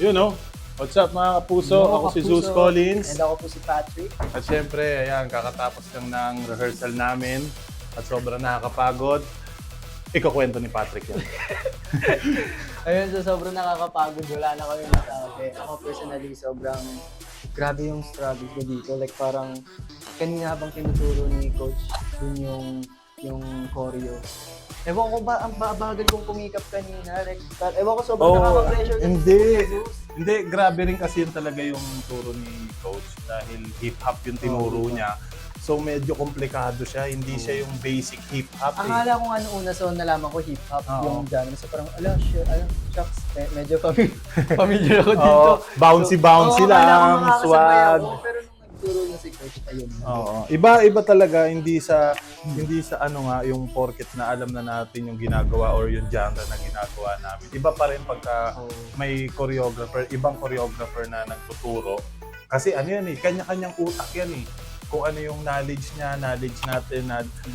Yun know, what's up mga kapuso? Ako si Zeus Kapuso. Collins. And ako po si Patrick. At syempre, ayan, kakatapos lang ng rehearsal namin at sobrang nakakapagod. Ikakwento ni Patrick yan. Ayun, so sobrang nakakapagod. Wala na kami masabi. Ako personally, sobrang grabe yung struggle ko dito. Like parang kanina habang tinuturo ni Coach dun yung choreo. Ewan ko ba, ang babagal kong kumikap kanina. Like, ewan ko sobrang nakaka-pressure. Hindi. Hindi, grabe rin kasi yun talaga yung turo ni Coach dahil hip-hop yung tinuro niya. So medyo komplikado siya, hindi siya yung basic hip-hop. Akala ko nga nung una, so nalaman ko hip-hop yung genre. So parang, shucks, medyo familiar ako dito. Bouncy-bouncy lang, swag. Pero nung nagturo na si Coach, ayun. Oo. Iba talaga, hindi sa ano nga, yung porket na alam na natin yung ginagawa or yung genre na ginagawa namin. Iba pa rin pagka may choreographer, ibang choreographer na nagtuturo. Kasi ano yan kanya-kanyang utak yan kung ano yung knowledge niya, knowledge natin,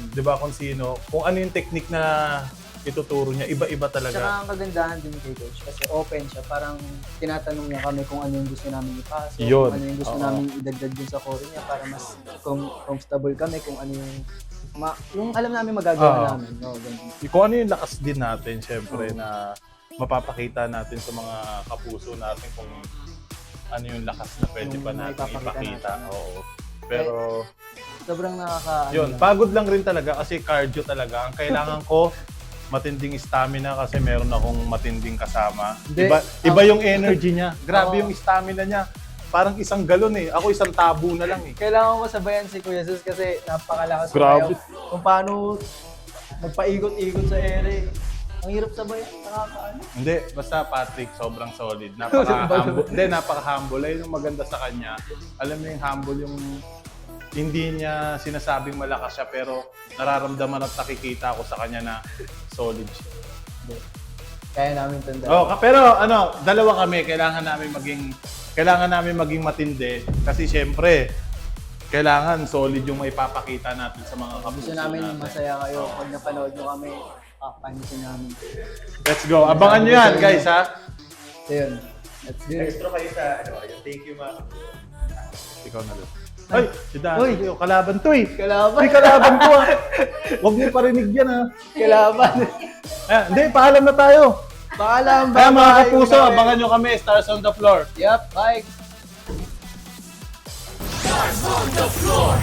di ba kung sino, kung ano yung technique na ituturo niya, iba-iba talaga. Tsaka ang kagandahan din kay Coach kasi open siya. Parang tinatanong niya kami kung ano yung gusto namin ipasok, Yun. kung ano yung gusto namin idagdag dun sa choreo niya para mas comfortable kami kung ano yung alam namin magagawa namin. No, ganun. Kung ano yung lakas din natin, syempre, na mapapakita natin sa mga kapuso natin kung ano yung lakas na pwede pa natin ipakita. Oo. Pero, sobrang nakaka... yun, pagod lang rin talaga kasi cardio talaga. Ang kailangan ko, matinding stamina kasi meron akong matinding kasama. Iba yung energy niya. Grabe yung stamina niya. Parang isang galon Ako isang tabo na lang Kailangan ko sabayan si Kuya Zeus kasi napakalakas Grabe. kung paano magpaikot-ikot sa ere. Ang hirap sabayan, nakakaano. Hindi, basta Patrick, sobrang solid. Napaka-humble. Ayun yung maganda sa kanya. Alam mo yung humble, yung hindi niya sinasabing malakas siya, pero nararamdaman at nakikita ko sa kanya na solid siya. Kaya namin tanda. Pero dalawa kami, kailangan namin maging matindi kasi syempre, kailangan solid yung maipapakita natin sa mga kapuso Gusto namin natin. masaya kayo pag napanood nyo kami. Panitin namin. Let's go. Abangan nyo yan, guys, ha? So yun. Let's do it. Extra kayo sa yung thank you mga. Ikaw na lang. Ay, si Dan. Kalaban to Kalaban. Ay, kalaban ko Huwag niyo parinig yan Kalaban. Hindi, paalam na tayo. Paalam. Kaya mga kapuso, abangan nyo kami. Stars on the floor. Yup, bye. Stars on the floor.